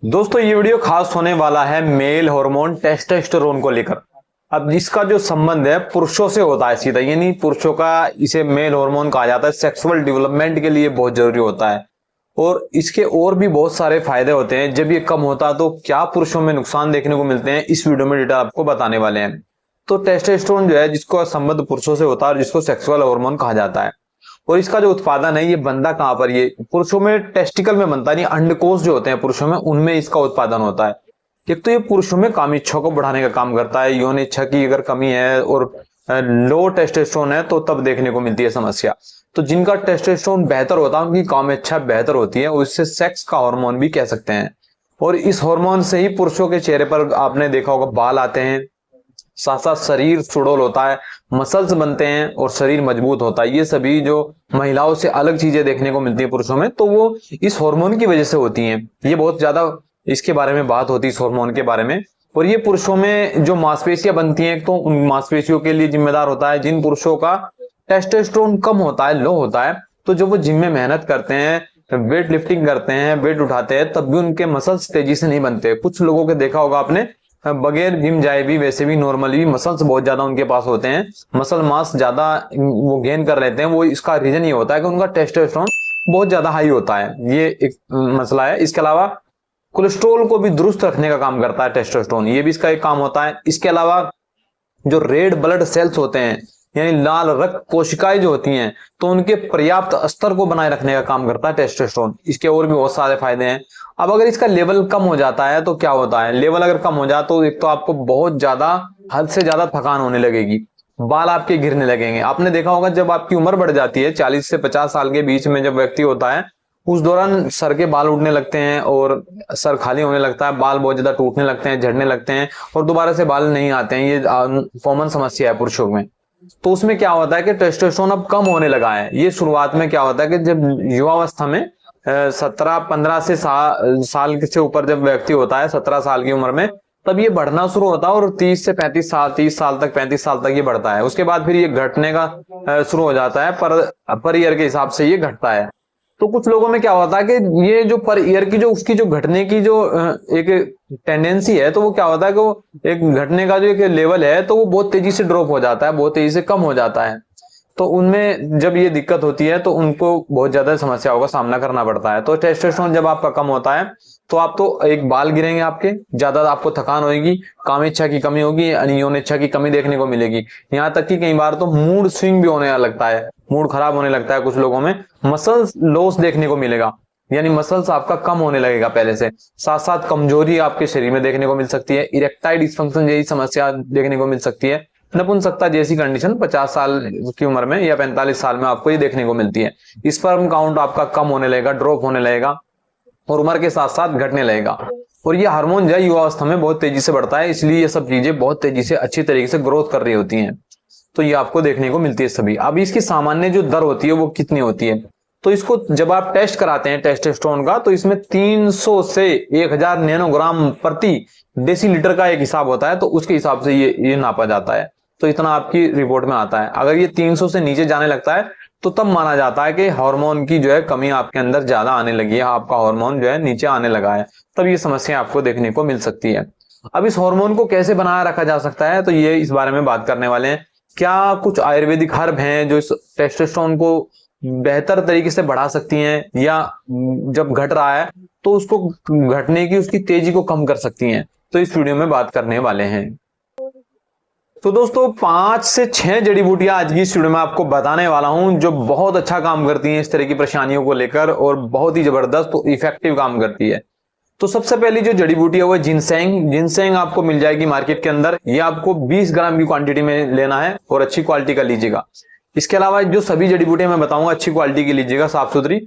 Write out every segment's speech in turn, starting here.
दोस्तों ये वीडियो खास होने वाला है मेल हार्मोन टेस्टोस्टेरोन को लेकर। अब इसका जो संबंध है पुरुषों से होता है सीधा, यानी पुरुषों का इसे मेल हार्मोन कहा जाता है। सेक्सुअल डेवलपमेंट के लिए बहुत जरूरी होता है और इसके और भी बहुत सारे फायदे होते हैं। जब ये कम होता है तो क्या पुरुषों में नुकसान देखने को मिलते हैं, इस वीडियो में डिटेल आपको बताने वाले हैं। तो टेस्टोस्टेरोन जो है जिसको संबंध पुरुषों से होता है और जिसको सेक्सुअल हार्मोन कहा जाता है, और इसका जो उत्पादन है ये बनता कहां पर, ये पुरुषों में टेस्टिकल में बनता है, नहीं अंडकोश जो होते हैं पुरुषों में उनमें इसका उत्पादन होता है। एक तो ये पुरुषों में काम इच्छा को बढ़ाने का काम करता है। यौन इच्छा की अगर कमी है और लो टेस्टोस्टेरोन है तो तब देखने को मिलती है समस्या। तो जिनका टेस्टोस्टेरोन बेहतर होता है उनकी काम इच्छा बेहतर होती है और इससे सेक्स का हार्मोन भी कह सकते हैं। और इस हार्मोन से ही पुरुषों के चेहरे पर आपने देखा होगा बाल आते हैं, साथ साथ शरीर सुडौल होता है, मसल्स बनते हैं और शरीर मजबूत होता है। ये सभी जो महिलाओं से अलग चीजें देखने को मिलती है पुरुषों में, तो वो इस हार्मोन की वजह से होती हैं। ये बहुत ज्यादा इसके बारे में बात होती है इस हार्मोन के बारे में। और ये पुरुषों में जो मांसपेशियां बनती हैं तो उन मांसपेशियों के लिए जिम्मेदार होता है। जिन पुरुषों का टेस्टोस्टेरोन कम होता है, लो होता है, तो जब वो जिम में मेहनत करते हैं, वेट लिफ्टिंग करते हैं, वेट उठाते हैं, तब भी उनके मसल्स तेजी से नहीं बनते। कुछ लोगों के देखा होगा आपने बगैर जिम जाए भी वैसे भी नॉर्मली मसल्स बहुत ज्यादा उनके पास होते हैं, मसल मास ज्यादा वो गेन कर लेते हैं। वो इसका रीजन ये होता है कि उनका टेस्टोस्टेरोन बहुत ज्यादा हाई होता है। ये एक मसला है। इसके अलावा कोलेस्ट्रॉल को भी दुरुस्त रखने का काम करता है टेस्टोस्टेरोन, ये भी इसका एक काम होता है। इसके अलावा जो रेड ब्लड सेल्स होते हैं यानी लाल रक्त कोशिकाएं जो होती हैं, तो उनके पर्याप्त स्तर को बनाए रखने का काम करता है टेस्टोस्टेरोन। इसके और भी बहुत सारे फायदे हैं। अब अगर इसका लेवल कम हो जाता है तो क्या होता है, लेवल अगर कम हो जाए तो एक तो आपको बहुत ज्यादा हद से ज्यादा थकान होने लगेगी, बाल आपके गिरने लगेंगे। आपने देखा होगा जब आपकी उम्र बढ़ जाती है 40 से 50 साल के बीच में जब व्यक्ति होता है, उस दौरान सर के बाल उड़ने लगते हैं और सर खाली होने लगता है, बाल बहुत ज्यादा टूटने लगते हैं, झड़ने लगते हैं और दोबारा से बाल नहीं आते हैं। ये कॉमन समस्या है पुरुषों में। तो उसमें क्या होता है कि टेस्टोस्टेरोन अब कम होने लगा है। ये शुरुआत में क्या होता है कि जब युवावस्था में 17-15 से साल से ऊपर जब व्यक्ति होता है, 17 साल की उम्र में, तब ये बढ़ना शुरू होता है और 30 से 35 साल, 30 साल तक, 35 साल तक ये बढ़ता है। उसके बाद फिर ये घटने का शुरू हो जाता है, पर ईयर के हिसाब से ये घटता है। तो कुछ लोगों में क्या होता है कि ये जो पर ईयर की जो उसकी जो घटने की जो एक टेंडेंसी है, तो वो क्या होता है कि वो एक घटने का जो एक लेवल है तो वो बहुत तेजी से ड्रॉप हो जाता है, बहुत तेजी से कम हो जाता है। तो उनमें जब ये दिक्कत होती है तो उनको बहुत ज्यादा समस्याओं का सामना करना पड़ता है। तो टेस्टोस्टेरोन जब आपका कम होता है तो आप तो एक बाल गिरेंगे आपके, ज्यादा आपको थकान होगी, काम इच्छा की कमी होगी, यौन इच्छा की कमी देखने को मिलेगी। यहाँ तक कि कई बार तो मूड स्विंग भी होने लगता है, मूड खराब होने लगता है कुछ लोगों में। मसल्स लॉस देखने को मिलेगा, यानी मसल्स आपका कम होने लगेगा पहले से। साथ साथ कमजोरी आपके शरीर में देखने को मिल सकती है, इरेक्टाइल डिसफंक्शन जैसी समस्या देखने को मिल सकती है, नपुंसकता जैसी कंडीशन 50 साल की उम्र में या 45 साल में आपको ये देखने को मिलती है। स्पर्म काउंट आपका कम होने लगेगा, ड्रॉप होने लगेगा और उम्र के साथ साथ घटने लगेगा। और ये हार्मोन जो है युवावस्था में बहुत तेजी से बढ़ता है, इसलिए ये सब चीजें बहुत तेजी से अच्छी तरीके से ग्रोथ कर रही होती हैं। तो ये आपको देखने को मिलती है सभी। अब इसकी सामान्य जो दर होती है वो कितनी होती है, तो इसको जब आप टेस्ट कराते हैं टेस्टोस्टेरोन का, तो इसमें 300 से 1000 नैनोग्राम प्रति डेसीलीटर का एक हिसाब होता है, तो उसके हिसाब से ये नापा जाता है। तो इतना आपकी रिपोर्ट में आता है। अगर ये 300 से नीचे जाने लगता है तो तब माना जाता है कि हार्मोन की जो है कमी आपके अंदर ज्यादा आने लगी है, आपका हार्मोन जो है नीचे आने लगा है, तब ये समस्या आपको देखने को मिल सकती है। अब इस हार्मोन को कैसे बनाए रखा जा सकता है, तो ये इस बारे में बात करने वाले हैं। क्या कुछ आयुर्वेदिक हर्ब हैं जो इस टेस्टोस्टेरोन को बेहतर तरीके से बढ़ा सकती हैं, या जब घट रहा है तो उसको घटने की उसकी तेजी को कम कर सकती हैं, तो इस वीडियो में बात करने वाले हैं। तो दोस्तों 5 से 6 जड़ी बूटियां आज की इस वीडियो में आपको बताने वाला हूं जो बहुत अच्छा काम करती हैं इस तरह की परेशानियों को लेकर और बहुत ही जबरदस्त इफेक्टिव काम करती है। तो सबसे पहली जो जड़ी बूटी है वो जिनसेंग। जिनसेंग आपको मिल जाएगी मार्केट के अंदर। ये आपको 20 ग्राम की क्वांटिटी में लेना है और अच्छी क्वालिटी का लीजिएगा। इसके अलावा जो सभी जड़ी बूटियां मैं बताऊंगा अच्छी क्वालिटी की लीजिएगा, साफ सुथरी।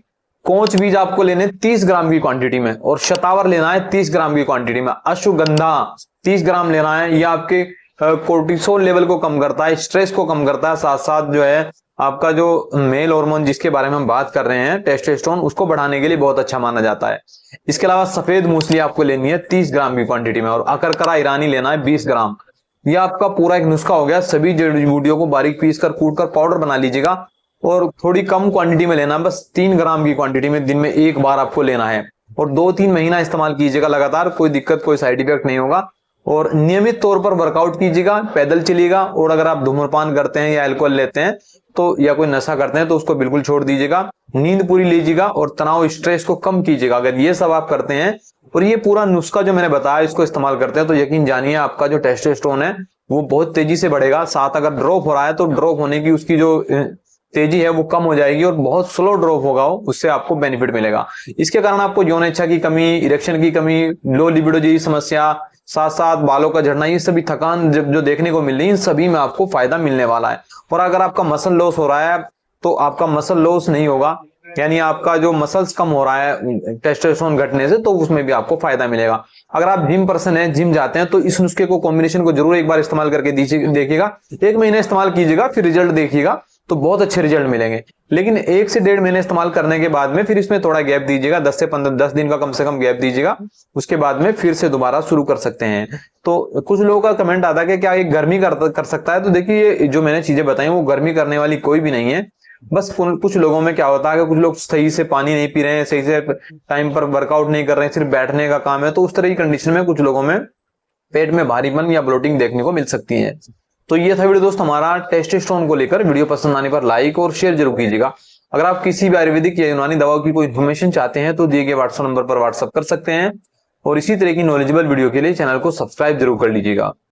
कोंच बीज आपको लेने 30 ग्राम की क्वांटिटी में और शतावर लेना है 30 ग्राम की क्वांटिटी में। अश्वगंधा 30 ग्राम लेना है। ये आपके कोर्टिसोल लेवल को कम करता है, स्ट्रेस को कम करता है, साथ साथ जो है आपका जो मेल हार्मोन जिसके बारे में हम बात कर रहे हैं टेस्टोस्टेरोन, उसको बढ़ाने के लिए बहुत अच्छा माना जाता है। इसके अलावा सफेद मूसली आपको लेनी है 30 ग्राम की क्वांटिटी में और अकरकरा ईरानी लेना है 20 ग्राम। यह आपका पूरा एक नुस्खा हो गया। सभी जड़ी बूटियों को बारीक पीस कर कूट कर पाउडर बना लीजिएगा और थोड़ी कम क्वांटिटी में लेना, बस 3 ग्राम की क्वांटिटी में दिन में एक बार आपको लेना है। और 2-3 महीना इस्तेमाल कीजिएगा लगातार, कोई दिक्कत कोई साइड इफेक्ट नहीं होगा। और नियमित तौर पर वर्कआउट कीजिएगा, पैदल चलिएगा। और अगर आप धूम्रपान करते हैं या अल्कोहल लेते हैं तो या कोई नशा करते हैं तो उसको बिल्कुल छोड़ दीजिएगा। नींद पूरी लीजिएगा और तनाव स्ट्रेस को कम कीजिएगा। अगर ये सब आप करते हैं और ये पूरा नुस्खा जो मैंने बताया इसको इस्तेमाल करते हैं तो यकीन जानिए आपका जो टेस्टोस्टेरोन है वो बहुत तेजी से बढ़ेगा। साथ अगर ड्रॉप हो रहा है तो ड्रॉप होने की उसकी जो तेजी है वो कम हो जाएगी और बहुत स्लो ड्रॉप होगा, उससे आपको बेनिफिट मिलेगा। इसके कारण आपको यौन इच्छा की कमी, इरेक्शन की कमी, लो लिबिडो जैसी समस्या, साथ साथ बालों का झड़ना, ये सभी थकान जो देखने को मिल रही है, इन सभी में आपको फायदा मिलने वाला है। और अगर आपका मसल लॉस हो रहा है तो आपका मसल लॉस नहीं होगा, यानी आपका जो मसल्स कम हो रहा है टेस्टोस्टेरोन घटने से, तो उसमें भी आपको फायदा मिलेगा। अगर आप जिम पर्सन है, जिम जाते हैं, तो इस नुस्खे को कॉम्बिनेशन को जरूर एक बार इस्तेमाल करके देखिएगा। 1 महीना इस्तेमाल कीजिएगा, फिर रिजल्ट देखिएगा तो बहुत अच्छे रिजल्ट मिलेंगे। लेकिन 1 से 1.5 महीने इस्तेमाल करने के बाद में फिर इसमें थोड़ा गैप दीजिएगा, 10 से 15 10 दिन का कम से कम गैप दीजिएगा। उसके बाद में फिर से दोबारा शुरू कर सकते हैं। तो कुछ लोगों का कमेंट आता है कि क्या ये गर्मी कर सकता है, तो देखिए ये जो मैंने चीजें बताई वो गर्मी करने वाली कोई भी नहीं है। बस कुछ लोगों में क्या होता है कि कुछ लोग सही से पानी नहीं पी रहे हैं, सही से टाइम पर वर्कआउट नहीं कर रहे हैं, सिर्फ बैठने का काम है, तो उस तरह की कंडीशन में कुछ लोगों में पेट में भारीपन या ब्लोटिंग देखने को मिल सकती है। तो ये था वीडियो दोस्त हमारा टेस्टोस्टेरोन को लेकर। वीडियो पसंद आने पर लाइक और शेयर जरूर कीजिएगा। अगर आप किसी भी आयुर्वेदिक या यूनानी दवाओं की कोई इन्फॉर्मेशन चाहते हैं तो दिए गए व्हाट्सएप नंबर पर व्हाट्सएप कर सकते हैं। और इसी तरह की नॉलेजेबल वीडियो के लिए चैनल को सब्सक्राइब जरूर कर लीजिएगा।